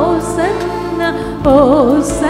Hosanna, Hosanna,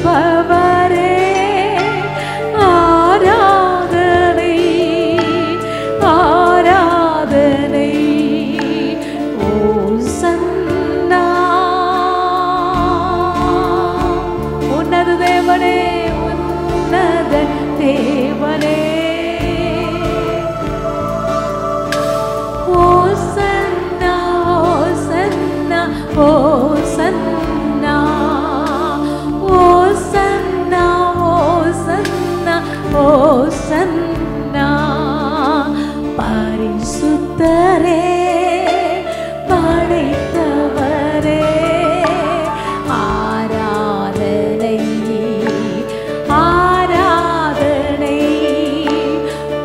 இருப்பவரே ஆராதனை ஆராதனை ஓசன்னா உன்னத தேவனே உன்னத தேவனே ஓசன்னா ஓசன்னா ஓசன்னா ஓசன்னா ஓசன்னா ஓசன்னா பரிசுத்தரே படைத்தவரே ஆராதனை ஆராதனை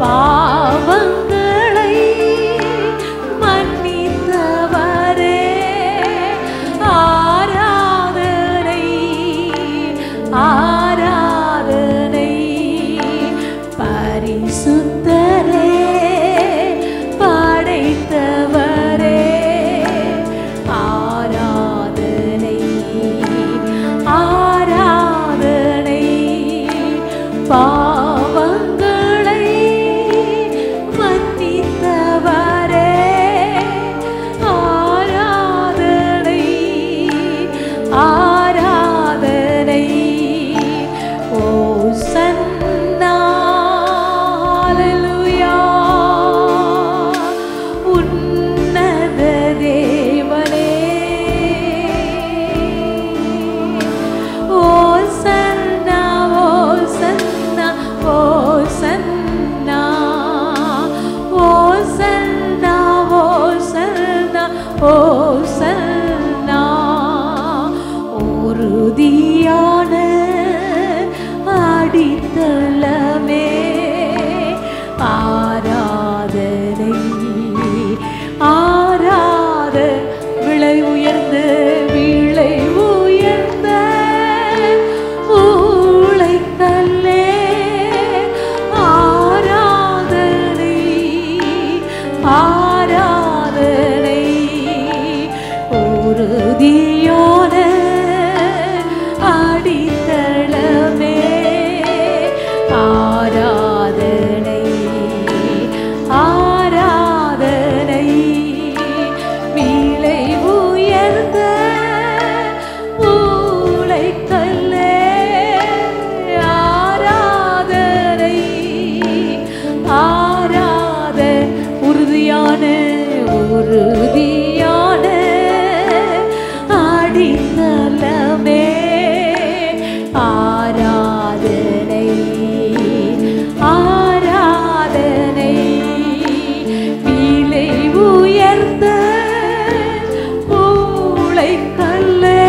பாவங்களை மன்னித்தவரே ஆராதனை ஆராதனை பரிசுத்தரே படைத்தவரே ஆராதனை ஆராதனை பாவங்களை மன்னித்தவரே ஆராதனை ஆராதனை ஓசன்னா அல்லேலூயா உன்னத தேவனே ஓசன்னா ஓசன்னா ஓசன்னா ஓசன்னா ஓசன்னா ஓசன்னா உறுதியான அடித்தளமே ஆராதனை ஆராத விலை உயர்ந்த விலை உயர்ந்த ஊளைக்கல்லே ஆராதனை ஆராதனை உறுதியான அடித்தளமே ஆராதனை ஆராதனை விலை உயர்ந்த ஊளைக்கல்லே ஆராதனை ஆராத உறுதியான உறுதியான அடித்தளமே ஆராதனை ஆராதனை விலை உயர்ந்த ஊளைக்கல்லே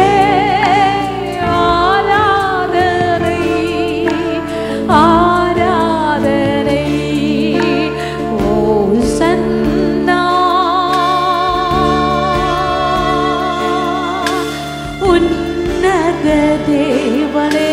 ஆராதனை ஆராதனை ஓசன்னா உன்னத தேவனே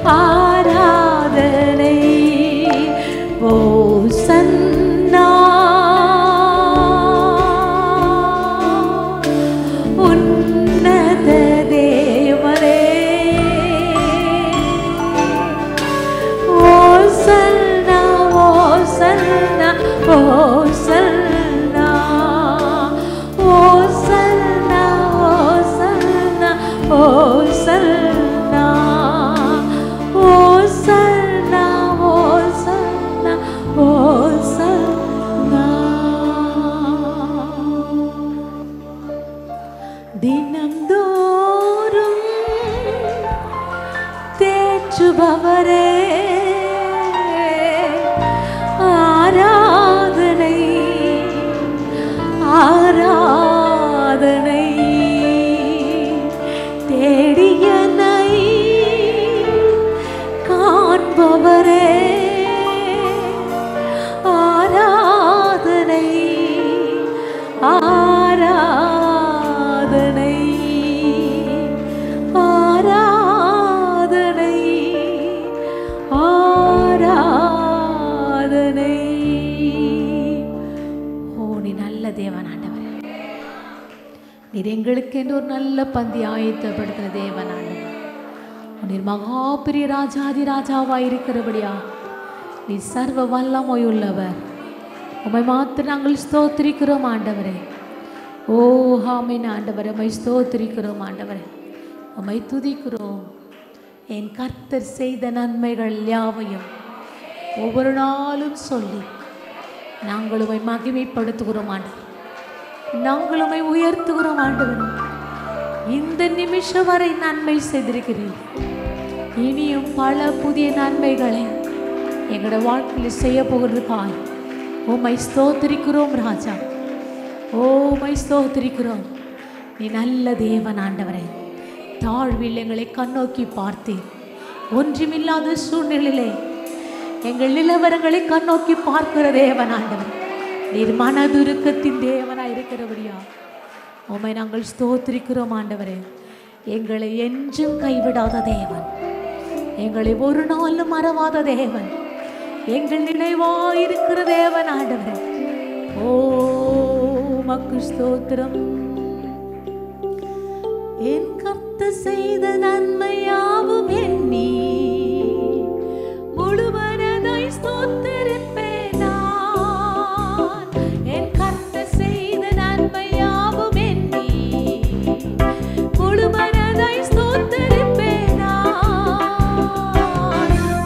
ஆராதனை ஓசன்னா உன்னத தேவனே ஓசன்னா ஓசன்னா ஓசன்னா ஓசன்னா ஓசன்னா ஓசன்னா ஓசன்னா ஓசன்னா ஓசன்னா தினந்தோறும் தேற்றுபவரே ஆராதனை ஆராதனை தேடியனை காண்பவரே ஆராதனை ஆராதனை ஆராதனை ஆராதனை. ஓ நீ நல்ல தேவன் ஆண்டவரே, நீர் எங்களுக்கு என்று ஒரு நல்ல பந்தி ஆயத்தப்படுத்துகிற தேவன் ஆண்டவர். நீர் மகா பெரிய ராஜாதி ராஜாவாய் இருக்கிறபடியா நீ சர்வ வல்லமை உள்ளவர். உம்மை மாத்திரம் நாங்கள் ஸ்தோத்திரிக்கிறோம் ஆண்டவரே. ஓ ஆமென் ஆண்டவரே, உம்மை ஸ்தோத்திரிக்கிறோம் ஆண்டவரே, உம்மை துதிக்கிறோம். என் கர்த்தர் செய்த நன்மைகள் யாவையும் ஒவ்வொரு நாளும் சொல்லி நாங்கள் உம்மை மகிமைப்படுத்துகிறோம் ஆண்டவர். நாங்கள் உம்மை உயர்த்துகிறோம் ஆண்டவர். இந்த நிமிஷம் வரை நன்மை செய்திருக்கிறீர். இனியும் பல புதிய நன்மைகளை எங்களோட வாழ்க்கையில் செய்ய போகிறதுக்காக உம்மை ஸ்தோத்திரிக்கிறோம் ராஜா. ஓ உம்மை ஸ்தோத்திரிக்கிறோம். நீ நல்ல தேவன் ஆண்டவரே. தாழ்வில் எங்களை கண்ணோக்கி பார்த்தீர். ஒன்றுமில்லாத சூழ்நிலையிலே எங்கள் நிலவரங்களை கண்ணோக்கி பார்க்கிற தேவன் ஆண்டவர். நீர் மனதுருக்கத்தின் தேவனாய் இருக்கிறபடியா உம்மை நாங்கள் ஸ்தோத்திரிக்கிறோம் ஆண்டவரே. எங்களை என்றும் கைவிடாத தேவன், எங்களை ஒரு நாளும் மறவாத தேவன், எங்கள் நினைவாயிருக்கிற தேவன் ஆண்டவரே. ஓ உமக்கு ஸ்தோத்திரம். என் கர்த்தர் செய்த நன்மையாவும் எண்ணி முழுமனதாய் ஸ்தோத்திரிப்பேன் நான். என் கர்த்தர் செய்த நன்மையாவும் எண்ணி முழுமனதாய் ஸ்தோத்திரிப்பேன் நான்.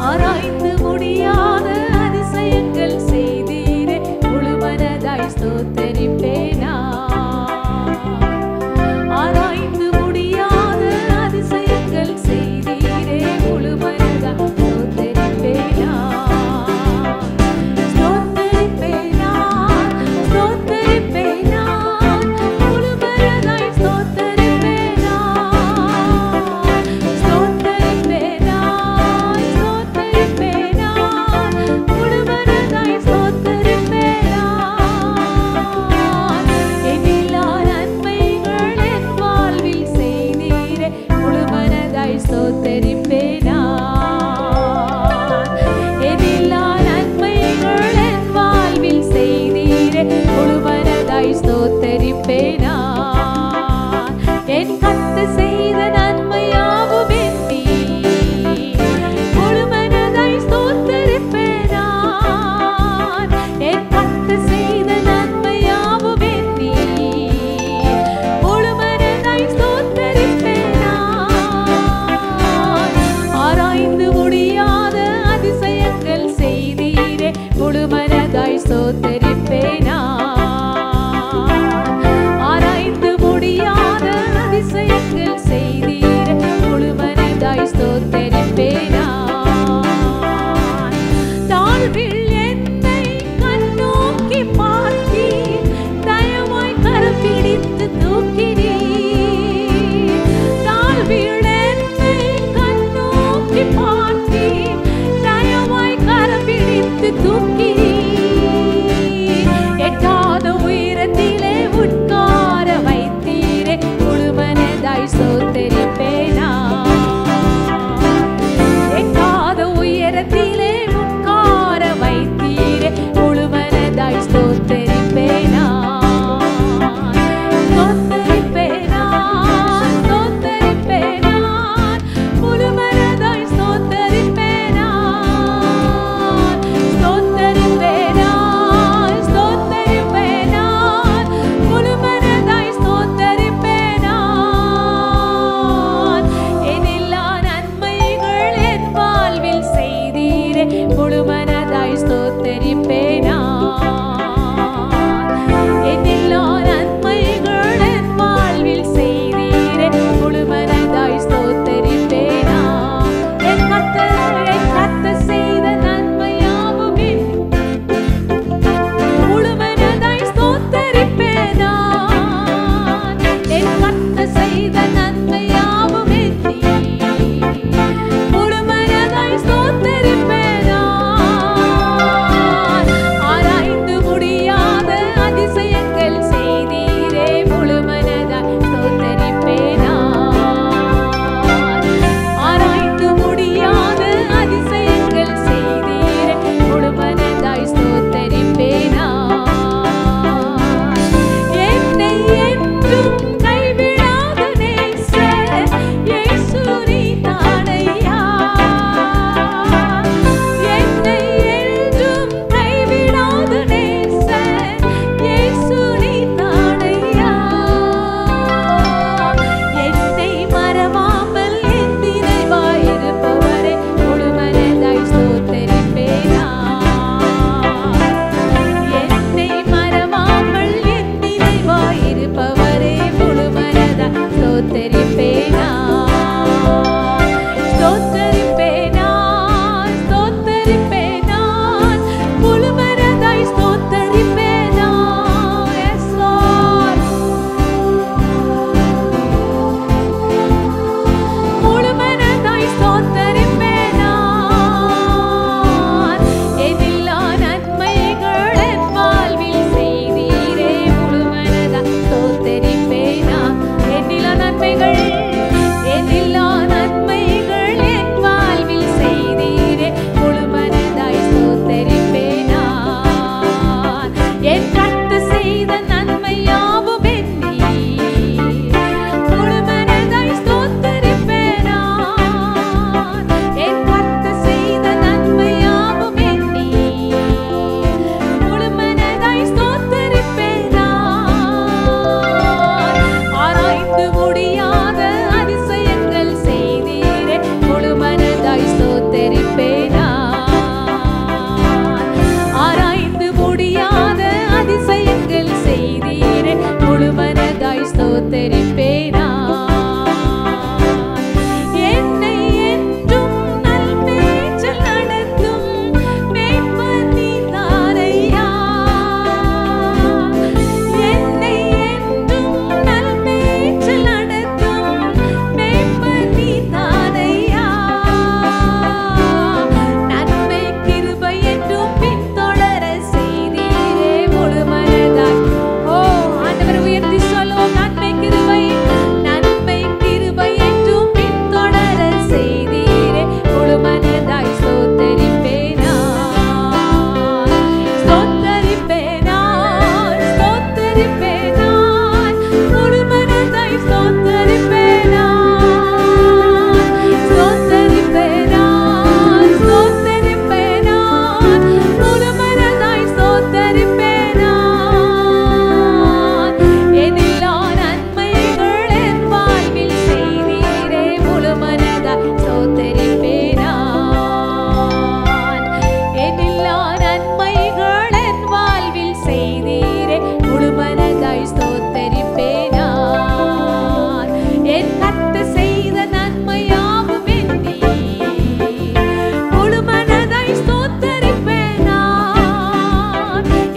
ஆராய்ந்து முடியாத அதிசயங்கள் செய்தீரே, முழுமனதாய் ஸ்தோத்திரிப்பேன் நான். ஆராய்ந்து முடியாத அதிசயங்கள் செய்தீரே, முழுமனதாய் ஸ்தோத்திரிப்பேன் நான். ஸ்தோத்திரிப்பேன் நான், ஸ்தோத்திரிப்பேன் நான், முழுமனதாய் ஸ்தோத்திரிப்பேன் நான். ஸ்தோத்திரிப்பேன் நான், ஸ்தோத்திரிப்பேன் நான், முழுமனதாய் ஸ்தோத்திரிப்பேன் நான். முழு மனதாய் ஸ்தோத்தரிப்பேனா. என்னெல்லா நன்மைகள் என் வாழ்வில் செய்தீரே முழு மனதாய் ஸ்தோத்தரிப்பேனா. என் கர்த்தர் செய்த நன்மையாவுமே முழு மனதாய் ஸ்தோத்தரிப்பேனா. என் கர்த்தர் செய்த நன்மையாவுமே முழு மனதாய் ஸ்தோத்தரிப்பேனா. ஆராய்ந்து முடியாத அதிசயங்கள் செய்தீரே முழு மனதாய் ஸ்தோத்தரிப்பேனா. ஆராய்ந்து முடியாத அதிசயங்கள் செய்தீரே முழு மனதாய் ஸ்தோத்தரிப்பேனா. என்னை என்றும் கைவிடாத நேசர் இயேசு நீதானையா. என்னை என்றும் கைவிடாத நேசர் இயேசு நீதானையா. என்னை மறவாமல் என் நினைவாயிருப்பவரே முழு மனதாய் ஸ்தோத்தரிப்பேனா. என்னை மறவாமல் என் நினைவாயிருப்பவரே முழு மனதாய் ஸ்தோத்தரிப்பேனா. ஸ்தோத்தரிப்பேனா, ஸ்தோத்தரிப்பேனா, முழு மனதாய் ஸ்தோத்தரிப்பேனா. Yes, Lord. முழு மனதாய் ஸ்தோத்தரிப்பேனா. என்னெல்லா நன்மைகள் என் வாழ்வில் செய்தீரே முழு மனதாய் ஸ்தோத்தரிப்பேனா. என்னெல்லா நன்மைகள் என்னெல்லா நன்மைகள் என் வாழ்வில் செய்தீரே முழு மனதாய் ஸ்தோத்தரிப்பேனா. என் கர்த்தர் செய்த நன்மையாவும் எண்ணி முழு மனதாய் ஸ்தோத்தரிப்பேனா. என் கர்த்தர் செய்த நன்மையாவும் எண்ணி முழு மனதாய் ஸ்தோத்தரிப்பேனா. ஆராய்ந்து முடியாத அதிசயங்கள் செய்தீரே முழு மனதாய் ஸ்தோத்தரிப்பேனா. ஆராய்ந்து முடியாத அதிசயங்கள் செய்தீரே முழு மனதாய் ஸ்தோத்தரிப்பேனா. என்னை என்றும் நல்மேய்ச்சல் நடத்தும் மேய்ப்பர் நீதானையா. என்னை என்றும் நல்மேய்ச்சல் நடத்தும் மேய்ப்பர் நீதானையா. நன்மை கிருபை என்றும் பின்தொடர செய்தீரே முழு மனதாய். ஓ ஆண்டவர் உயர்த்தி சொல்லுவோம். நன்மை கிருபை என்றும் பின்தொடர செய்தீரே முழு மனதாய் ஸ்தோத்தரிப்பேனா. ஸ்தோத்தரிப்பேனா, ஸ்தோத்தரிப்பேனா, முழு மனதாய் ஸ்தோத்தரிப்பேனா. ஸ்தோத்தரிப்பேனா, ஸ்தோத்தரிப்பேனா, முழு மனதாய் ஸ்தோத்தரிப்பேனா. என்னெல்லா நன்மைகள் என் வாழ்வில் செய்தீரே முழு மனதாய் ஸ்தோத்தரிப்பேனா. என்னெல்லா நன்மைகள் என் வாழ்வில் செய்தீரே முழு மனதாய் ஸ்தோத்தரிப்பேனா. என் கர்த்தர் செய்த நன்மையாவும் எண்ணி முழு மனதாய் ஸ்தோத்தரிப்பேனா.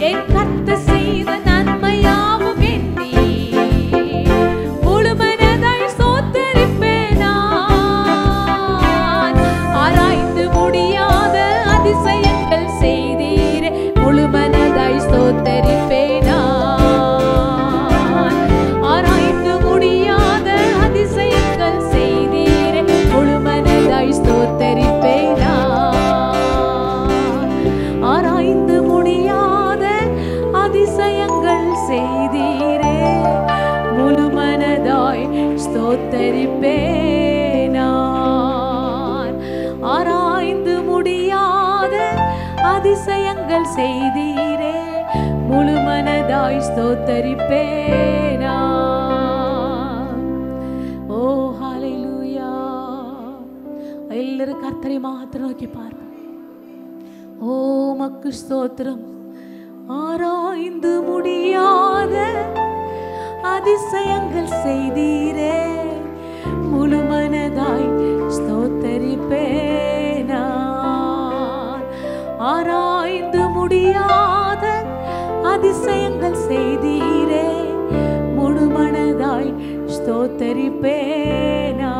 என் கர்த்தர் செய்த நன்மையாவும் எண்ணி முழு மனதாய் ஸ்தோத்தரிப்பேனா. ஆராய்ந்து முடியாத அதிசயங்கள் செய்தீரே முழு மனதாய் ஸ்தோத்தரிப்பேனா. ஆராய்ந்து முடியாத அதிசயங்கள் செய்தீரே முழு மனதாய் ஸ்தோத்தரிப்பேனா. ஆராய்ந்து முடியாத அதிசயங்கள் செய்தீரே முழு மனதாய் ஸ்தோத்தரிப்பேனா. ஆராய்ந்து முடியாத அதிசயங்கள் செய்தீரே முழு மனதாய் ஸ்தோத்தரிப்பேனா. ஓ ஹalleluya. எல்லாரும் கர்த்தரை மாத்திரம் நோக்கி பார்ப்போம். ஓ மக்கு ஸ்தோத்திரம். ஆராய்ந்து முடியாத அதிசயங்கள் செய்தீரே, முழு மனதாய் ஸ்தோத்தரிப்பேனா. ஆராய்ந்து முடியாத அதிசயங்கள் செய்தீரே, முழு மனதாய் ஸ்தோத்தரிப்பேனா.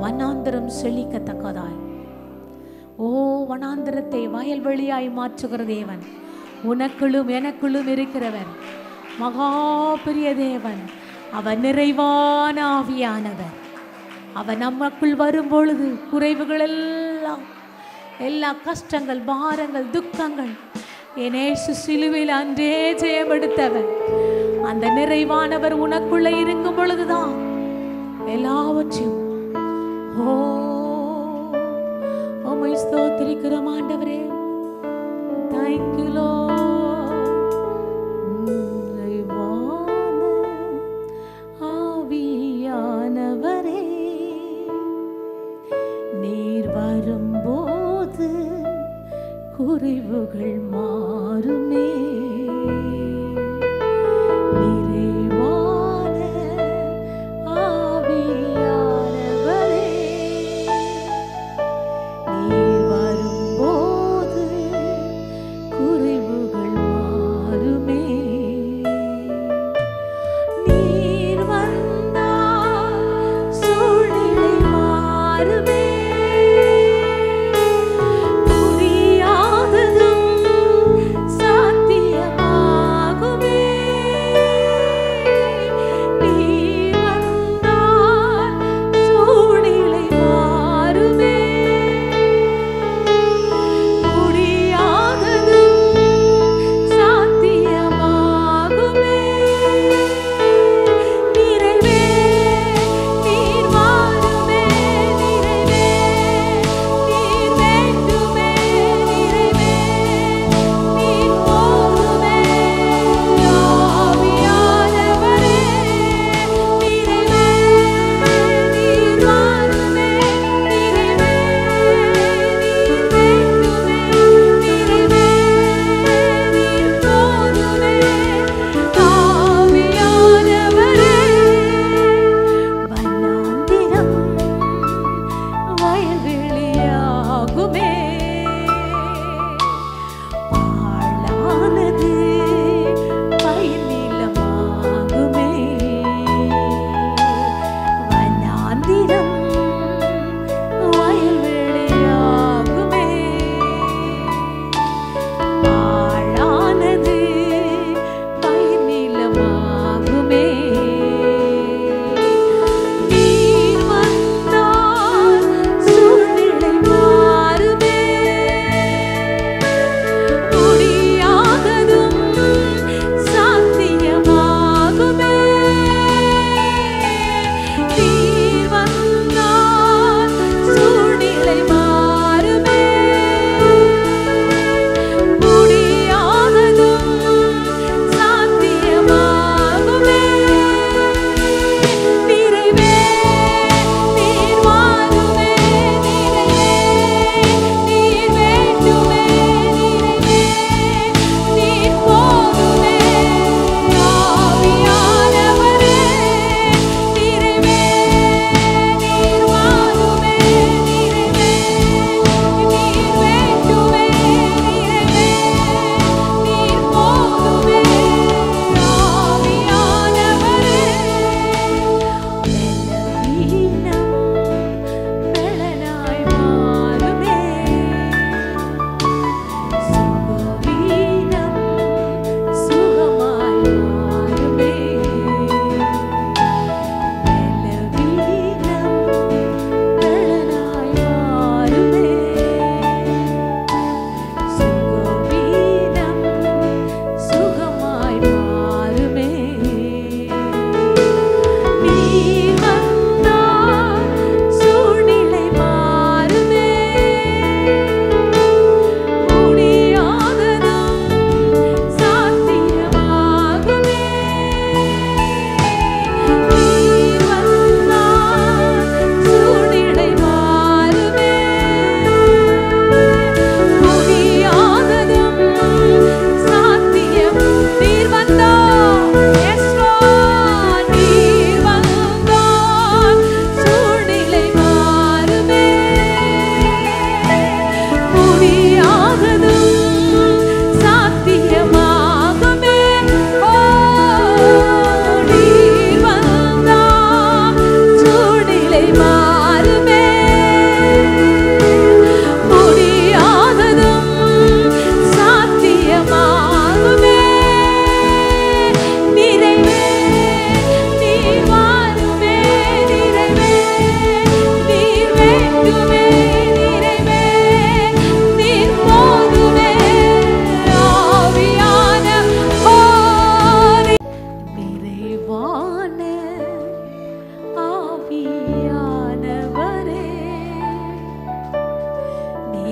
வனாந்தரம் செழிக்கத்தக்கதாய், ஓ வனாந்தரத்தை வயல்வெளியாய் மாற்றுகிற தேவன், உனக்குள்ளும் எனக்குள்ளும் இருக்கிறவர், மகா பெரிய தேவன். அவர் நிறைவான ஆவியானவர். அவர் நமக்குள் வரும் பொழுது குறைவுகள் எல்லாம், எல்லா கஷ்டங்கள், பாரங்கள், துக்கங்கள் என் இயேசு சிலுவையில் அன்றே ஜெயமெடுத்தவர். அந்த நிறைவானவர் உனக்குள்ள இருக்கும் பொழுதுதான் எல்லாவற்றையும் உம்மை ஸ்தோத்திரிக்கிறோம் ஆண்டவரே. Thank you Lord. நிறைவான ஆவியானவரே, நீர் வரும்போது குறைவுகள் மாறுமே. நிறைவான ஆவியானவரே, நீர் வரும்போது குறைவுகள் மாறுமே. நீர் வந்தால் சூழ்நிலை மாறுமே. புரியாததும் சாத்தியம்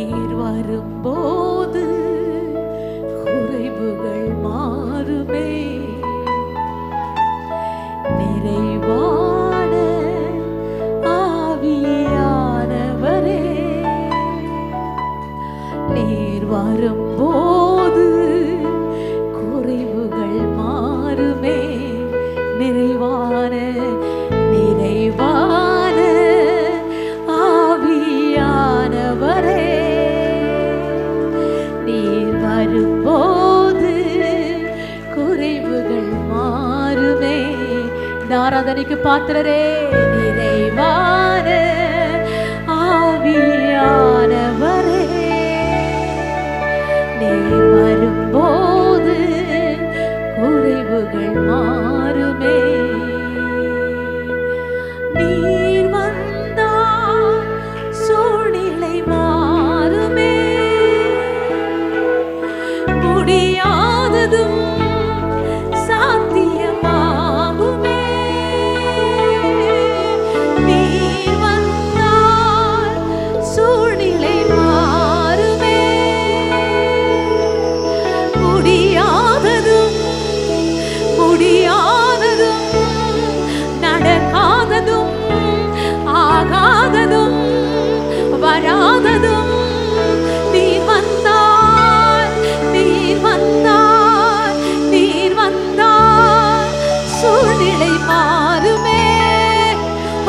நீர் வரும்போது குறைவுகள் மாறுமே. நிறைவான ஆவியானவரே, நீர் வரும்போது குறைவுகள் மாறுமே. நிறைவான நிறைவான ஆவியானவரே, நீர் வரும்போது குறைவுகள் மாறுமே. இந்த ஆராதனைக்கு பாத்திரரே, நிறைவான ஆவியானவரே, நீர் வரும்போது குறைவுகள் மாறுமே. நீர் வந்தால் சூழ்நிலை மாறுமே. முடியாததும் சாத்தியமாகுமே. நீர் வந்தால் சூழ்நிலை மாறுமே. முடியாததும் நடக்காததும் ஆகாததும் வராததும் நீர் வந்தால் சூழ்நிலை மாறுமே.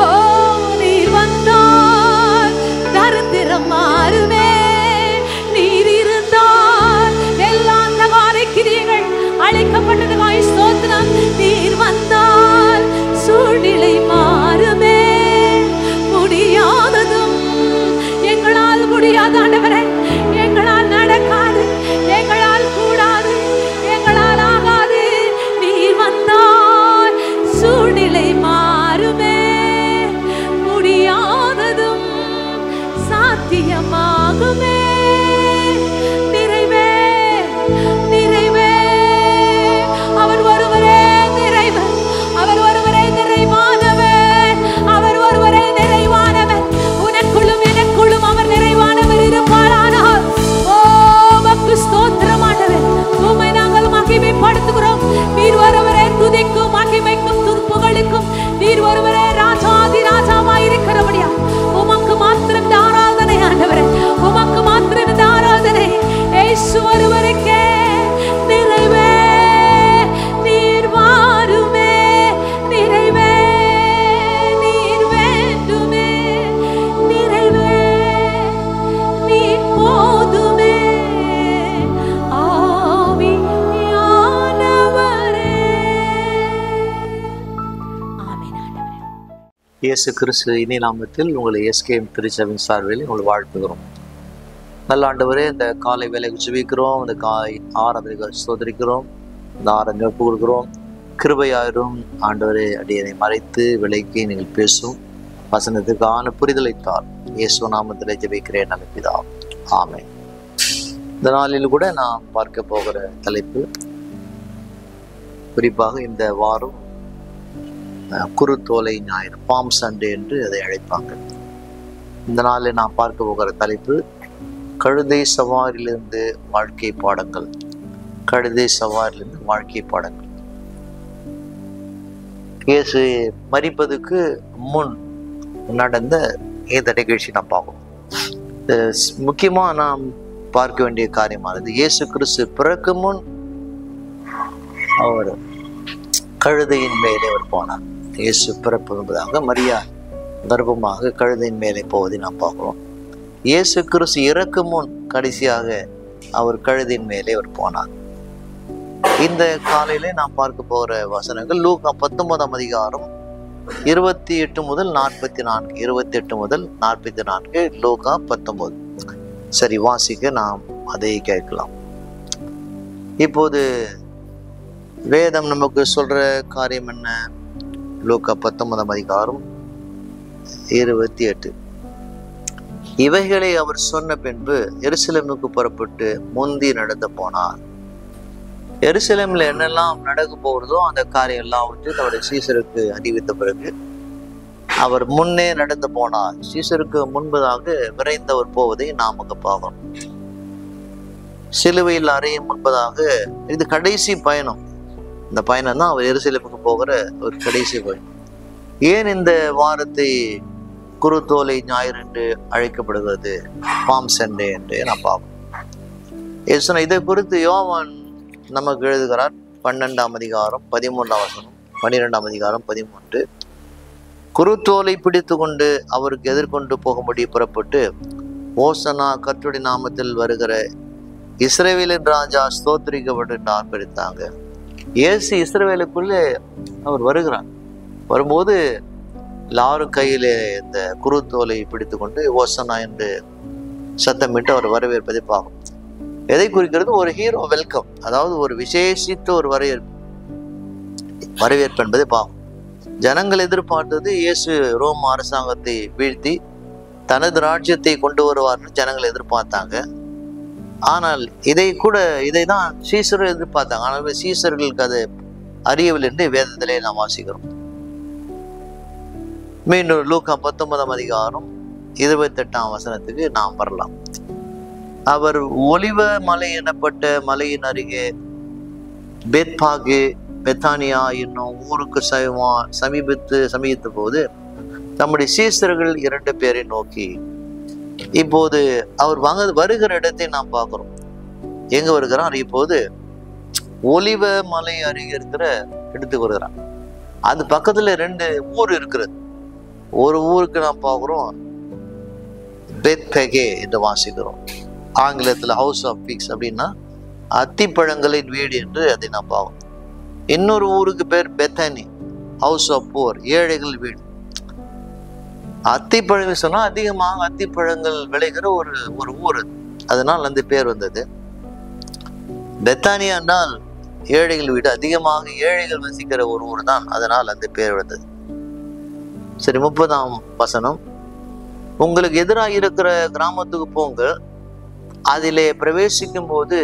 ஓ, நீர் வந்தால் தரித்திரம் மாறுமே. நீர் இருந்தால் எல்லா தகாத கிரியைகள் அழைக்கப்பட்டதுக்காய் ஸ்தோத்திரம். நீர் வந்தால் சூழ்நிலை மாறுமே. முடியாததும் எங்களால் முடியாத ஆண்டவரே, எங்களால் நடக்காது, எங்களால் கூடாது, எங்களால் ஆகாது. நீர் வந்தால் சூழ்நிலை மாறுமே. முடியாததும் சாத்தியமாகுமே. நிறைவே நிறைவே அவர் ஒருவரே நிறைவர், அவர் ஒருவரே நிறைவானவர், அவர் ஒருவரே நிறைவானவர். உனக்குள்ளும் எனக்குள்ளும் அவர் நிறைவானவர் இருப்பாரானால், ஓ உமக்கு ஸ்தோத்திரம் ஆண்டவர். உம்மை நாங்கள் மகிமைப்படுத்துகிறோம். நீர் ஒருவரே துதிக்கும் மகிமைக்கும் புகழுக்கும் நீர் ஒருவரே ராஜாதி ராஜாவாய் இருக்கிறபடியா உமக்கு மாத்திரம் இந்த ஆராதனை ஆண்டவரே, உமக்கு மாத்திரம் இந்த ஆராதனை. இயேசு ஒருவருக்கே நிறைவே. நீர் வாருமே. நிறைவே நீர் வேண்டுமே. நிறைவே நீர் போதுமே. ஆவியானவரே. ஆமென் ஆண்டவரே. இயேசு கிறிஸ்து இனி நாமத்தில் உங்களை எஸ்கேஎம் திருச்சபையின் சார்பில் உங்களை வாழ்த்துகிறோம். நல்ல ஆண்டவரே, இந்த காலை வேலைக்கு ஜெபிக்கிறோம், இந்த ஆராதனைகள் சோதரிக்கிறோம், இந்த ஆராதனை ஒப்பு கொடுக்கிறோம். கிருபையாயிரும் ஆண்டவரே, அடியனை மறைத்து விலைக்கு நீங்கள் பேசும் வசனத்துக்கான புரிதலை தார். இயேசு நாமத்தில் ஜெபிக்கிறேன் நல்ல பிதாவே. ஆமென். இந்த நாளில் கூட நாம் பார்க்க போகிற தலைப்பு, குறிப்பாக இந்த வாரம் குருத்தோலை ஞாயிறு, பாம் சண்டே என்று அதை அழைப்பாங்க. இந்த நாளில் நாம் பார்க்க போகிற தலைப்பு, கழுதை சவாரிலிருந்து வாழ்க்கை பாடங்கள். கழுதை சவாரிலிருந்து வாழ்க்கை பாடங்கள். இயேசு மரிப்பதுக்கு முன் நடந்த இந்த நிகழ்ச்சி நாம் பார்க்கணும். முக்கியமா நாம் பார்க்க வேண்டிய காரியமானது, இயேசு கிறிஸ்து பிறக்கும் முன் அவர் கழுதையின் மேலே அவர் போனார். இயேசு பிறப்பதாக மரியா கர்ப்பமாக கழுதையின் மேலே போவதை நாம் பார்க்கிறோம். இயேசு கிறிஸ்து இறக்கும் முன் கடைசியாக அவர் கழுதையின் மேலே அவர் போனார். இந்த காலையிலே நாம் பார்க்க போகிற வசனங்கள் லூக்கா 19ஆம் அதிகாரம் 28 முதல் 44. 28 முதல் 44 லூக்கா 19. சரி, வாசிக்க நாம் அதை கேட்கலாம். இப்போது வேதம் நமக்கு சொல்ற காரியம் என்ன? லூக்கா 19ஆம் அதிகாரம் 28. இவைகளை அவர் சொன்ன பின்பு எருசலேமுக்கு புறப்பட்டு முந்தி நடந்து போனார். எருசலேமில் என்னெல்லாம் நடக்க போகிறதோ அந்த காரியம் எல்லாம் வந்து தன்னுடைய சீசருக்கு அறிவித்த பிறகு அவர் முன்னே நடந்து போனார். சீசருக்கு முன்பதாக விரைந்தவர் போவதை நாம் அங்க பார்க்கிறோம். சிலுவையில் அறைய முன்பதாக இது கடைசி பயணம். இந்த பயணம் தான் அவர் எருசலேமுக்கு போகிற ஒரு கடைசி பயணம். ஏன் இந்த வாரத்தை குருத்தோலை ஞாயிறு என்று அழைக்கப்படுகிறது, பாம் சண்டே என்று நாம் பார்ப்போம். இதை குறித்து யோவான் நமக்கு எழுதுகிறார். 12ஆம் அதிகாரம் 13ஆம் வசனம், 12ஆம் அதிகாரம் 13. குருத்தோலை பிடித்து கொண்டு அவருக்கு எதிர்கொண்டு போகும்படி புறப்பட்டு, ஓசனா கர்த்தருடைய நாமத்தில் வருகிற இஸ்ரவேலின் ராஜா ஸ்தோத்திரிக்கப்பட்டு ஆர்ப்பரித்தாங்க. இயேசு இஸ்ரவேலுக்குள்ளே அவர் வருகிறார். வரும்போது எல்லாரும் கையிலே இந்த குருத்தோலை பிடித்து கொண்டு ஓசனா என்று சத்தமிட்டு அவர் வரவேற்பதை பார்க்கும். எதை குறிக்கிறது? ஒரு ஹீரோ வெல்கம், அதாவது ஒரு விசேஷித்த ஒரு வரவேற்பு என்பதை பார்க்கும். ஜனங்கள் எதிர்பார்த்தது இயேசு ரோம் அரசாங்கத்தை வீழ்த்தி தனது ராஜ்யத்தை கொண்டு வருவார்னு ஜனங்கள் எதிர்பார்த்தாங்க. ஆனால் இதை தான் சீசர் எதிர்பார்த்தாங்க. ஆனால் சீசர்களுக்கு அது அறியவில்லை என்று வேதத்திலே நாம் வாசிக்கிறோம். மீண்டும் லூக்கா 19ஆம் அதிகாரம் 28ஆம் வசனத்துக்கு நாம் வரலாம். அவர் ஒலிவ மலை எனப்பட்ட மலையின் அருகே பெத்பாகு பெத்தானியா என்னும் ஊருக்கு சமீபித்த போது தம்முடைய சீசர்கள் 2 பேரை நோக்கி, இப்போது அவர் வருகிற இடத்தை நாம் பார்க்கிறோம். எங்க வருகிறார்? இப்போது ஒலிவ மலை அருகே இருக்கிற இடத்துக்கு வருகிறார். அது பக்கத்துல 2 ஊர் இருக்கிறது. ஒரு ஊருக்கு நாம் பார்க்கிறோம் பெத்பகே என்று வாசிக்கிறோம். ஆங்கிலத்துல ஹவுஸ் ஆஃப் பிக்ஸ் அப்படின்னா அத்திப்பழங்களின் வீடு என்று அதை நாம் பார்க்கிறோம். இன்னொரு ஊருக்கு பேர் பெத்தானி, ஹவுஸ் ஆஃப் போர், ஏழைகள் வீடு. அத்திப்பழங்கள் சொன்னா அதிகமாக அத்திப்பழங்கள் விளைகிற ஒரு ஊர், அதனால் அந்த பேர் வந்தது. பெத்தானியா என்றால் ஏழைகள் வீடு, அதிகமாக ஏழைகள் வசிக்கிற ஒரு ஊர் தான், அதனால் அந்த பேர் வந்தது. சரி, 30ஆம் வசனம். உங்களுக்கு எதிராக இருக்கிற கிராமத்துக்கு போங்க, அதிலே பிரவேசிக்கும் போது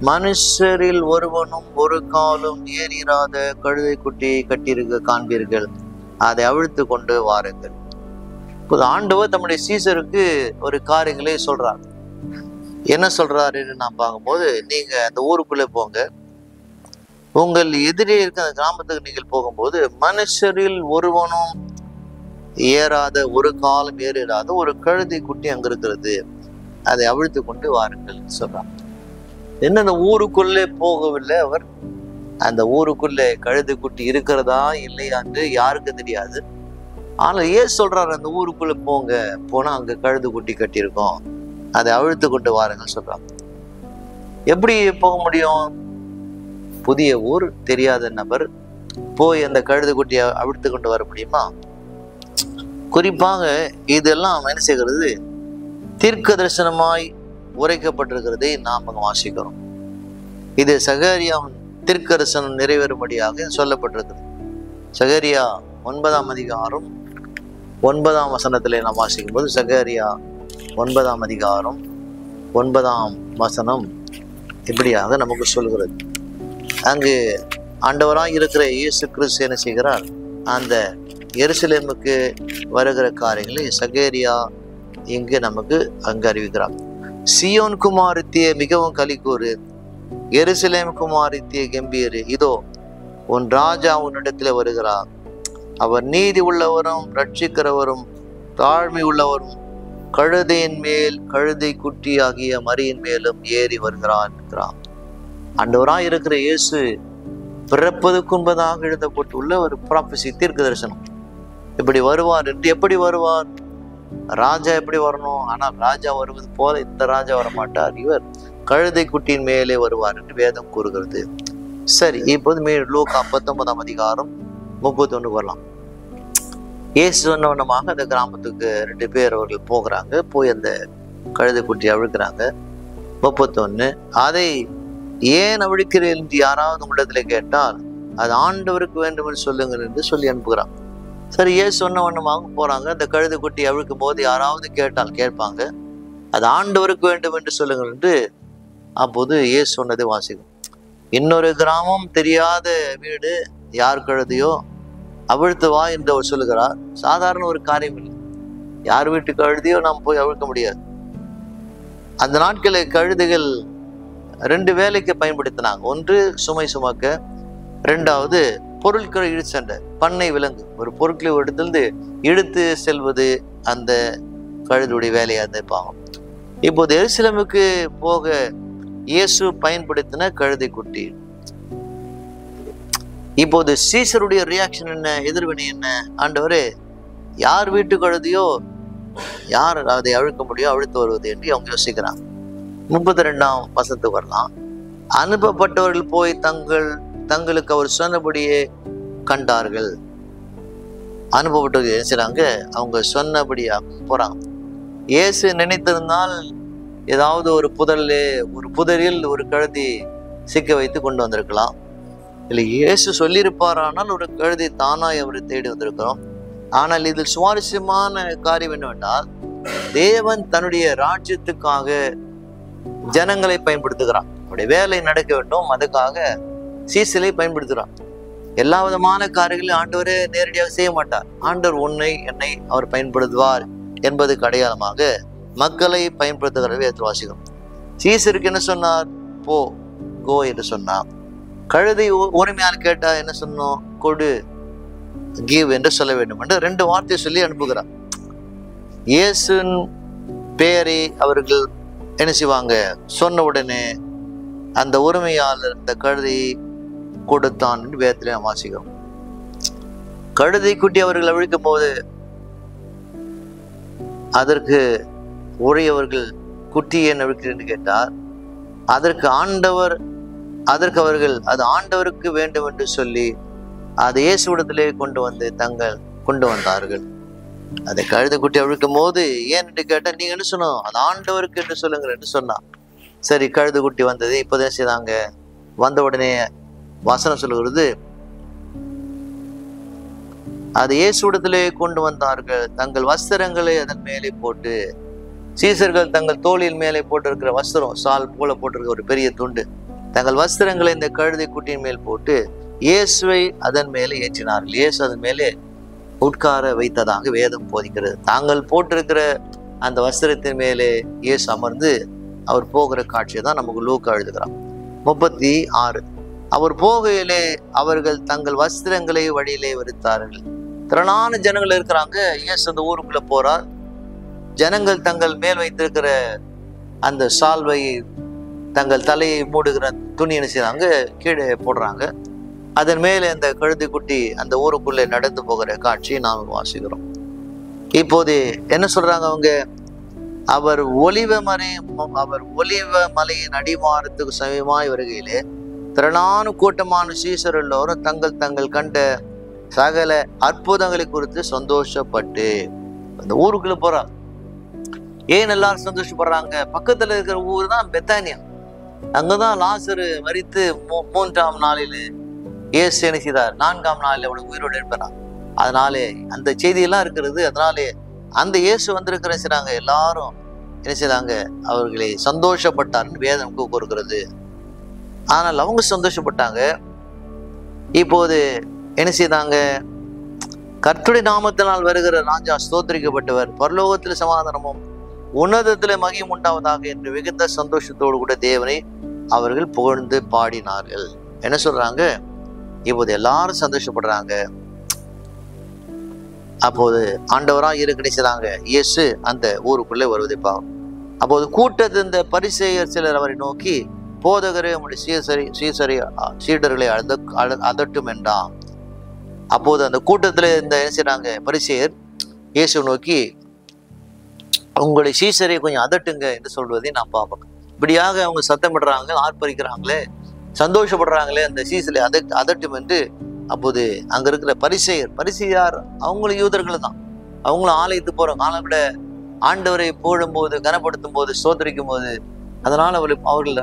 மனுஷரில் ஒருவனும் ஒரு காலும் ஏறிராத கழுதை குட்டியை கட்டியிருக்க காண்பீர்கள், அதை அவிழ்த்து கொண்டு வாருங்கள். இப்போது ஆண்டவர் தம்முடைய சீசருக்கு ஒரு காரியங்களே சொல்றார். என்ன சொல்றாருன்னு நான் பார்க்கும்போது, நீங்க அந்த ஊருக்குள்ளே போங்க, உங்கள் எதிரே இருக்க அந்த கிராமத்துக்கு நீங்கள் போகும்போது மனுஷரில் ஒருவனும் ஏறாத ஒரு காலம் ஏறாத ஒரு கழுதை குட்டி அங்க இருக்கிறது, அதை அவிழ்த்து கொண்டு வாருங்கள் சொல்றார். என்ன, அந்த ஊருக்குள்ளே போகவில்லை அவர். அந்த ஊருக்குள்ளே கழுதை குட்டி இருக்கிறதா இல்லையான்னு யாருக்கு தெரியாது. ஆனா ஏன் சொல்றாரு, அந்த ஊருக்குள்ள போங்க, போனா அங்க கழுது குட்டி கட்டியிருக்கோம், அதை அவிழ்த்து கொண்டு வாருங்கள் சொல்றாங்க. எப்படி போக முடியும்? புதிய ஊர், தெரியாத நபர் போய் அந்த கழுது குட்டியை அவிழ்த்து கொண்டு வர முடியுமா? குறிப்பாக இதெல்லாம் என்ன செய்கிறது? தீர்க்க தரிசனமாய் உரைக்கப்பட்டிருக்கிறதை நாம் வாசிக்கிறோம். இது சகரியாவின் தீர்க்க தரிசனம் நிறைவேறும்படியாக சொல்லப்பட்டிருக்கிறது. சகரியா 9ஆம் அதிகாரம் 9ஆம் வசனத்திலே நாம் வாசிக்கும் போது, சகரியா 9ஆம் அதிகாரம் 9ஆம் வசனம் இப்படியாக நமக்கு சொல்கிறது. அங்கு ஆண்டவராக இருக்கிற இயேசு கிறிஸ்து என்ன செய்கிறார்? அந்த எருசலேமுக்கு வருகிற காரியங்களை சகரியா இங்கு நமக்கு அங்கு அறிவிக்கிறார். சியோன் குமாரத்திய மிகவும் களிக்கூறு, எருசலேம் குமாரத்திய கம்பீரு, இதோ உன் ராஜா உன்னிடத்துல வருகிறார், அவர் நீதி உள்ளவரும் ரட்சிக்கிறவரும் தாழ்மை உள்ளவரும் கழுதையின் மேல் கழுதை குட்டி ஆகிய மரியின் மேலும் ஏறி வருகிறார் என்கிறார். ஆண்டவராய் இருக்கிற இயேசு பிறப்பதுக்கு முன்பதாக எழுதப்பட்டுள்ள ஒரு ப்ராபசி, தீர்க்க தரிசனம். இப்படி வருவார் என்று. எப்படி வருவார்? ராஜா எப்படி வரணும்? ஆனால் ராஜா வருவது போல இந்த ராஜா வரமாட்டார், இவர் கழுதை குட்டியின் மேலே வருவார் என்று வேதம் கூறுகிறது. சரி, இப்போது லூக்கா 19ஆம் அதிகாரம் 31 வரலாம். இயேசு சொன்னவனமாக அந்த கிராமத்துக்கு 2 பேர் அவர்கள் போகிறாங்க. போய் அந்த கழுதை குட்டி அவிழ்க்கிறாங்க. 31, அதை ஏன் அவிழ்க்கிறேன் என்று யாராவது உங்களிடத்துல கேட்டால் அது ஆண்டவருக்கு வேண்டும் என்று சொல்லுங்கள் என்று சொல்லி அனுப்புகிறான். சரி, ஏன் சொன்ன வண்ணமாக போறாங்க. அந்த கழுதை குட்டி அவிழ்க்கும் போது யாராவது கேட்பாங்க, அது ஆண்டவருக்கு வேண்டும் என்று சொல்லுங்கள் என்று. அப்போது ஏசு சொன்னதை வாசிக்கும். இன்னொரு கிராமம், தெரியாத வீடு, யார் கழுதையோ அவிழ்த்து வா என்று அவர் சொல்லுகிறார். சாதாரண ஒரு காரியம் இல்லை. யார் வீட்டு கழுதையோ நாம் போய் அவிழ்க்க முடியாது. அந்த நாட்களில் கழுதைகள் 2 வேலைக்கு பயன்படுத்தினாங்க. ஒன்று சுமை சுமக்க, 2வது பொருட்களை இழுத்து சென்ற பண்ணை விலங்கு. ஒரு பொருட்களை எடுத்திருந்து இழுத்து செல்வது அந்த கழுதுடைய வேலையாக இருப்பாங்க. இப்போது எருசலேமுக்கு போக இயேசு பயன்படுத்தின கழுதை குட்டி. இப்போது சீசருடைய ரியாக்ஷன் என்ன, எதிர்வினை என்ன? ஆண்டவரே, யார் வீட்டு கழுதையோ யார் அதை அழுக்க முடியும், அழுத்து வருவது என்று அவங்க யோசிக்கிறாங்க. 32ஆம் வசனத்துக்கு வரலாம். அனுப்பப்பட்டவர்கள் போய் தங்களுக்கு அவர் சொன்னபடியே கண்டார்கள். அனுப்பப்பட்டவர்கள் என்ன செய்றாங்க? அவங்க சொன்னபடியா போறாங்க. இயேசு நினைத்திருந்தால் ஏதாவது ஒரு புதரில் ஒரு கழுதி சிக்க வைத்து கொண்டு வந்திருக்கலாம். இல்லை, இயேசு சொல்லியிருப்பாரானால் ஒரு கழுதி தானாய் அவரை தேடி வந்திருக்கிறோம். ஆனால் இதில் சுவாரஸ்யமான காரியம் என்னவென்றால், தேவன் தன்னுடைய ராஜ்யத்துக்காக ஜனங்களை பயன்படுத்துகிறான். அவருடைய வேலை நடக்க வேண்டும், அதுக்காக சீசலை பயன்படுத்துகிறான். எல்லா விதமான காரியங்களையும் ஆண்டவரே நேரடியாக செய்ய மாட்டார். ஆண்டவர் என்னை அவர் பயன்படுத்துவார் என்பதுக்கு அடையாளமாக மக்களை பயன்படுத்துகிற வேதத்தில் வாசிக்கிறோம். சீசருக்கு என்ன சொன்னார்? போ, கோ என்று சொன்னார். கழுதை உரிமையால் கேட்டா என்ன சொன்னோம்? கொடு, கிவ் என்று சொல்ல வேண்டும் என்று 2 வார்த்தையை சொல்லி அனுப்புகிறார். இயேசுவின் பெயரை அவர்கள் என்ன செய்வாங்க? சொன்ன உடனே அந்த உரிமையாளர் இந்த கழுதையை கொடுத்தான் என்று வேதத்திலே வாசிக்கிறோம். கழுதை குட்டி அவர்கள் அவிழ்க்கும் போது அதற்கு உரியவர்கள் குட்டியை அவிழ்க்கிறேன் என்று கேட்டார். அதற்கு அவர்கள் அது ஆண்டவருக்கு வேண்டும் என்று சொல்லி அதை இயேசுவிடத்திலே கொண்டு வந்தார்கள். அதை கழுதை குட்டி அவிழ்க்கும் போது ஏன் என்று கேட்டால், நீங்க என்ன சொன்னோம்? அது ஆண்டவருக்கு என்று சொல்லுங்க என்று சொன்னான். சரி, கழுது குட்டி வந்தது. இப்போதான் செய்தாங்க. வந்த உடனே வசனம் சொல்லுகிறது, அது இயேசுவிடத்திலே கொண்டு வந்தார்கள். தங்கள் வஸ்திரங்களை அதன் மேலே போட்டு, சீசர்கள் தங்கள் தோளில் மேலே போட்டிருக்கிற வஸ்திரம், சால் போல போட்டிருக்கிற ஒரு பெரிய துண்டு, தங்கள் வஸ்திரங்களை இந்த கழுதை குட்டியின் மேல் போட்டு இயேசுவை அதன் மேலே ஏற்றினார்கள். இயேசு அதன் மேலே உட்கார வைத்ததாக வேதம் போதிக்கிறது. தாங்கள் போட்டிருக்கிற அந்த வஸ்திரத்தின் மேலே இயேசு அமர்ந்து அவர் போகிற காட்சியை தான் நமக்கு லூக்கா எழுதுகிறார். 36. அவர் போகையிலே அவர்கள் தங்கள் வஸ்திரங்களை வழியிலே விரித்தார்கள். திரளான ஜனங்கள் இருக்கிறாங்க. இயேசு அந்த ஊருக்குள்ள போறார். ஜனங்கள் தங்கள் மேல் வைத்திருக்கிற அந்த சால்வையை, தங்கள் தலையை மூடுகிற துணி என்ன செய்றாங்க? கீழே போடுறாங்க. அதன் மேலே அந்த கழுதை குட்டி அந்த ஊருக்குள்ளே நடந்து போகிற காட்சியை நாம் வாசிக்கிறோம். இப்போது என்ன சொல்றாங்க அவங்க? அவர் ஒலிவ மலையின் அடிவாரத்துக்கு சமயமாய் வருகையிலே திரளான கூட்டமான சீசர் எல்லோரும் தங்கள் கண்ட சகல அற்புதங்களை குறித்து சந்தோஷப்பட்டு அந்த ஊருக்குள்ள போறாங்க. ஏன் எல்லாரும் சந்தோஷப்படுறாங்க? பக்கத்துல இருக்கிற ஊர் தான் பெத்தானியா. அங்கதான் லாசரு மரித்து 3ஆம் நாளில் இயேசு என்ன செய்தார்? 4ஆம் நாளில் அவனுக்கு உயிரோடு எழுப்பினார். அதனாலே அந்த செய்தியெல்லாம் இருக்கிறது. அதனாலே அந்த இயேசு வந்திருக்கிற செய்றாங்க. எல்லாரும் என்ன செய்தாங்க? அவர்களை சந்தோஷப்பட்டார்னு வேதம் கூறுகிறது. ஆனால் அவங்க சந்தோஷப்பட்டாங்க. இப்போது என்ன செய்தாங்க? கர்த்தருடைய நாமத்தினால் வருகிற ராஜா ஸ்தோத்திரிக்கப்பட்டவர், பரலோகத்தில் சமாதானமும் உன்னதத்தில் மகிமை உண்டாவதாக என்று மிகுந்த சந்தோஷத்தோடு கூட தேவனை அவர்கள் புகழ்ந்து பாடினார்கள். என்ன சொல்றாங்க? இப்போது எல்லாரும் சந்தோஷப்படுறாங்க. அப்போது ஆண்டவராக இருக்கிறாங்க இயேசு அந்த ஊருக்குள்ளே வருவதை பார்க்கும். அப்போது கூட்டத்தில் இந்த பரிசேயர் சிலர் அவரை நோக்கி, போதகரே, உங்களுடைய சீடர்களை அதட்டும் என்றான். அப்போது அந்த கூட்டத்தில் இந்த என்ன செய்றாங்க? பரிசேயர் இயேசு நோக்கி, உங்களுடைய சீசரை கொஞ்சம் அதட்டுங்க என்று சொல்வதை நான் பார்ப்பேன். இப்படியாக அவங்க சத்தமிடுறாங்க, ஆர்ப்பரிக்கிறாங்களே, சந்தோஷப்படுறாங்களே, அந்த சீசரை அதட்டும் என்று. அப்போது அங்க இருக்கிற பரிசேயர் அவங்களும் யூதர்கள் தான். அவங்களும் ஆலயத்துக்கு போறவங்க. ஆனால் விட ஆண்டவரை போடும் போது, கனப்படுத்தும் போது, சோதரிக்கும் போது, அதனால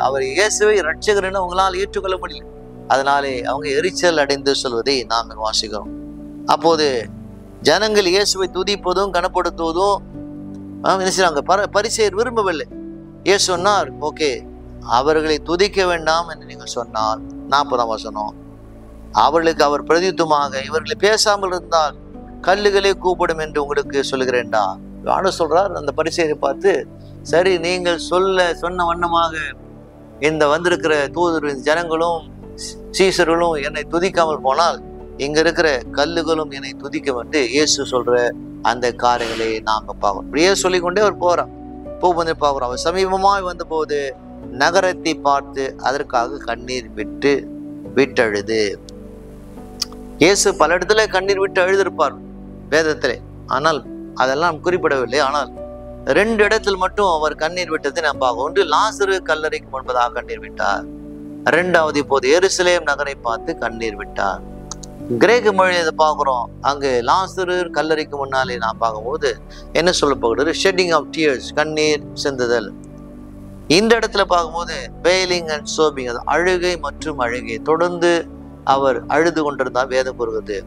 அவர் இயேசுவை ரட்சகர்னு அவங்களால் ஏற்றுக்கொள்ள முடியல. அதனாலே அவங்க எரிச்சல் அடைந்து சொல்வதை நாம் வாசிக்கிறோம். அப்போது ஜனங்கள் இயேசுவை துதிப்பதும் கனப்படுத்துவதும் நினைச்சாங்க. பரிசேயர் விரும்பவில்லை. இயேசு சொன்னார், ஓகே, அவர்களை துதிக்க வேண்டாம் என்று நீங்கள் சொன்னால், 40ஆம் வசனம், அவர்களுக்கு அவர் பிரதித்துவமாக, இவர்களை பேசாமல் இருந்தால் கல்லுகளே கூப்பிடும் என்று உங்களுக்கு சொல்லுகிறேன்டா. ஆண்டவர் சொல்றார் அந்த பரிசேயரை பார்த்து, சரி, நீங்கள் சொன்ன வண்ணமாக இந்த வந்திருக்கிற தூதர் ஜனங்களும் சீசர்களும் என்னை துதிக்காமல் போனால் இங்க இருக்கிற கல்லுகளும் என்னை துதிக்கும் என்று இயேசு சொல்ற அந்த காரியங்களை நாம பார்க்கிறோம். இப்படியே சொல்லிக்கொண்டே அவர் போறான். போகும்போது பார்க்கிறோம், அவர் சமீபமாய் வந்த போது நகரத்தை பார்த்து அதற்காக கண்ணீர் விட்டழுது. இயேசு பல இடத்துல கண்ணீர் விட்டு அழுதிருப்பார் வேதத்திலே, ஆனால் அதெல்லாம் குறிப்பிடவில்லை. ஆனால் 2 இடத்தில் மட்டும் அவர் கண்ணீர் விட்டதை நாம் பார்க்க. ஒன்று, லாசரு கல்லறைக்கு முன்பதாக கண்ணீர் விட்டார். 2வது, இப்போது எருசலேம் நகரை பார்த்து கண்ணீர் விட்டார். கிரேக்க மொழியை இதை பார்க்கிறோம். அங்கு லாசரு கல்லறைக்கு முன்னாலே நாம் பார்க்கும்போது என்ன சொல்லப்படுகிறது? ஷெட்டிங் ஆஃப் டியர்ஸ், கண்ணீர் சிந்துதல். இந்த இடத்துல பார்க்கும்போது வேலிங் அண்ட் சோபிங், அது அழுகை மற்றும் அழுகை. தொடர்ந்து அவர் அழுது கொண்டிருந்தார். வேதம் கூறுகிறது.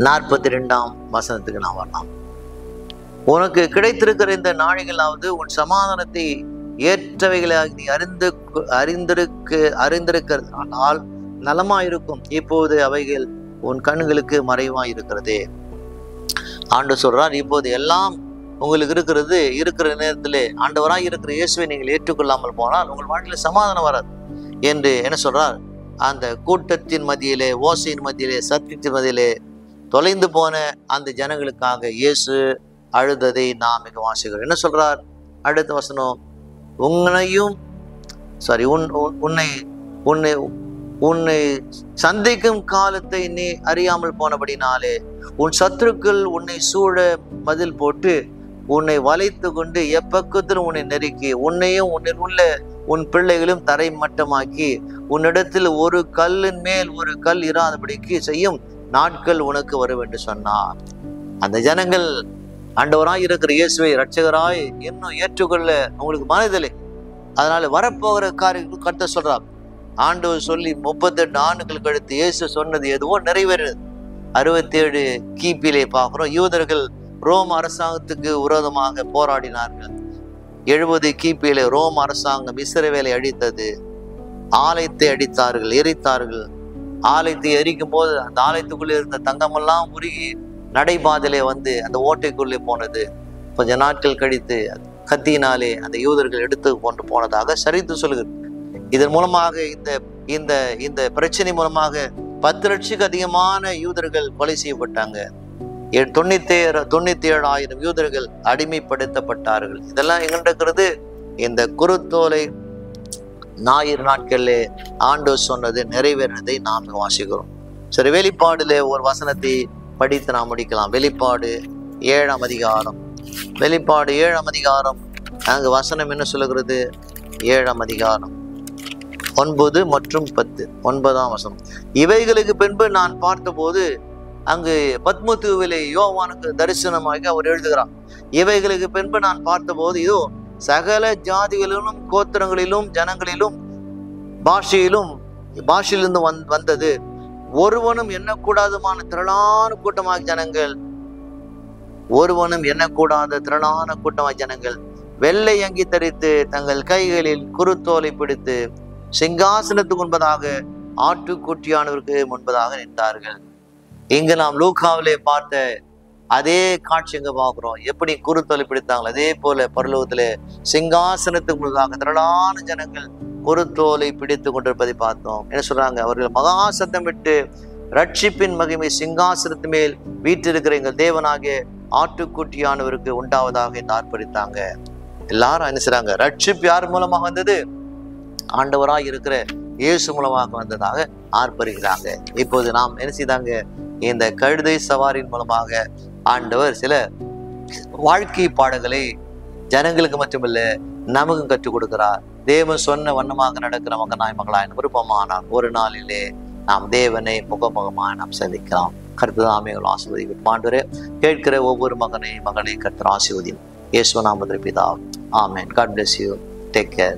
42ஆம் வசனத்துக்கு நான் வரலாம். உனக்கு கிடைத்திருக்கிற இந்த நாழிகளாவது உன் சமாதானத்தை ஏற்றவைகளாக நீ அறிந்திருக்கிறதால் நலமாயிருக்கும். இப்போது அவைகள் உன் கண்களுக்கு மறைவாயிருக்கிறதே. ஆண்டவர் சொல்றார், இப்போது எல்லாம் உங்களுக்கு இருக்கிற நேரத்திலே ஆண்டவராய் இருக்கிற இயேசுவை நீங்கள் ஏற்றுக்கொள்ளாமல் போனால் உங்கள் வாழ்க்கையில சமாதானம் வராது என்று என்ன சொல்றார்? அந்த கூட்டத்தின் மத்தியிலே, ஓசையின் மத்தியிலே, சத்தியத்தின் மத்தியிலே தொலைந்து போன அந்த ஜனங்களுக்காக இயேசு அழுததை நாம் மிக வாசிக்கிறோம். என்ன சொல்றார்? அடுத்த வசனம், உன்னை சந்திக்கும் காலத்தை நீ அறியாமல் போனபடினாலே உன் சத்துருக்கள் உன்னை சூழ மதில் போட்டு உன்னை வளைத்து கொண்டு எப்பக்கத்திலும் உன்னை நெருக்கி உன்னையும் உன்னில் உள்ள உன் பிள்ளைகளும் தரை மட்டமாக்கி உன்னிடத்தில் ஒரு கல்லின் மேல் ஒரு கல் இராதபடிக்கு செய்யும் நாட்கள் உனக்கு வரும் என்று சொன்னார். அந்த ஜனங்கள் ஆண்டவராய் இருக்கிற இயேசுவை இரட்சகராய் இன்னும் ஏற்றுக்கொள்ள உங்களுக்கு மனதில்லை. அதனால வரப்போகிற காரியங்கள் கர்த்தர் சொல்றார். ஆண்டவர் சொல்லி 38 ஆண்டுகள் கழித்து இயேசு சொன்னது எதுவோ நிறைவேறுது. 67 கிபியிலே பார்க்கிறோம், யூதர்கள் ரோம் அரசாங்கத்துக்கு விரோதமாக போராடினார்கள். 70 கிபியிலே ரோம் அரசாங்கம் இஸ்ரவேலை அழித்தது. ஆலயத்தை அடித்தார்கள், எரித்தார்கள். ஆலயத்தை எரிக்கும் போது அந்த ஆலயத்துக்குள்ளே இருந்த தங்கமெல்லாம் உருகி நடைபாதையிலே வந்து அந்த ஓட்டைக்குள்ளே போனது. கொஞ்ச நாட்கள் கழித்து கத்தியினாலே அந்த யூதர்கள் எடுத்து கொண்டு போனதாக சரித்து சொல்லுகிறது. இதன் மூலமாக இந்த பிரச்சனை மூலமாக 10 லட்சத்துக்கு அதிகமான யூதர்கள் கொலை செய்யப்பட்டாங்க. 97,000 யூதர்கள் அடிமைப்படுத்தப்பட்டார்கள். இதெல்லாம் எங்க இருக்கிறது? இந்த குருத்தோலை ஞாயிறு நாட்களிலே ஆண்டவர் சொன்னது நிறைவேறினதை நாம் வாசிக்கிறோம். சரி, வெளிப்பாடுல ஒரு வசனத்தை படித்து நாம் முடிக்கலாம். வெளிப்பாடு 7ஆம் அதிகாரம். வெளிப்பாடு 7ஆம் அதிகாரம், அங்கு வசனம் என்ன சொல்லுகிறது? 7ஆம் அதிகாரம் 9 மற்றும் 10. 9ஆம் வசனம். இவைகளுக்கு பின்பு நான் பார்த்தபோது, அங்கு பத்மதூவிலே யோவானுக்கு தரிசனமாக அவர் எழுதுகிறார். இவைகளுக்கு பின்பு நான் பார்த்தபோது, இதோ சகல ஜாதிகளிலும் கோத்திரங்களிலும் ஜனங்களிலும் பாஷையிலிருந்து வந்தது ஒருவனும் எண்ணக்கூடாதுமான திரளான கூட்டமாக ஜனங்கள், வெள்ளை அங்கி தரித்து தங்கள் கைகளில் குருத்தோலை பிடித்து சிங்காசனத்துக்கு முன்பதாக ஆட்டுக்குட்டியானவருக்கு முன்பதாக நின்றார்கள். இங்கு நாம் லூக்காவிலே பார்த்த அதே காட்சி எங்க பார்க்கிறோம். எப்படி குருத்தோலை பிடித்தாங்களோ அதே போல பரலோகத்திலே சிங்காசனத்துக்கு முன்பதாக திரளான ஜனங்கள் குருத்தோலை பிடித்து கொண்டிருப்பதை பார்த்தோம். என்ன சொல்றாங்க? அவர்கள் மகா சத்தம் விட்டு ரட்சிப்பின் மகிமை சிங்காசனத்து மேல் வீற்றிருக்கிற எங்கள் தேவனாகிய ஆட்டுக்குட்டியானவருக்கு உண்டாவதாக என்று ஆர்ப்பரித்தாங்க. எல்லாரும் என்ன செய்றாங்க? ரட்சிப்பு யார் மூலமாக வந்தது? ஆண்டவராய் இருக்கிற இயேசு மூலமாக வந்ததாக ஆர்ப்பரிக்கிறாங்க. இப்போது நாம் என்ன செய்தாங்க? இந்த கழுதை சவாரின் மூலமாக ஆண்டவர் சில வாழ்க்கை பாடங்களை ஜனங்களுக்கு மட்டுமல்ல நமக்கும் கற்றுக் கொடுக்கிறார். தேவன் சொன்ன வண்ணமாக நடக்கிற மகனாய் மகளாய் விருப்பமானால் ஒரு நாளிலே நாம் தேவனை முகமுகமாக நாம் சந்திக்கலாம். கர்த்தர் தாமே ஆசீர்வதிக்கும். ஆண்டவரே, கேட்கிற ஒவ்வொரு மகனை மகளை கர்த்தர் ஆசீர்வதியும். இயேசு நாமத்தில் பிதாவே. ஆமென். God bless you. Take care.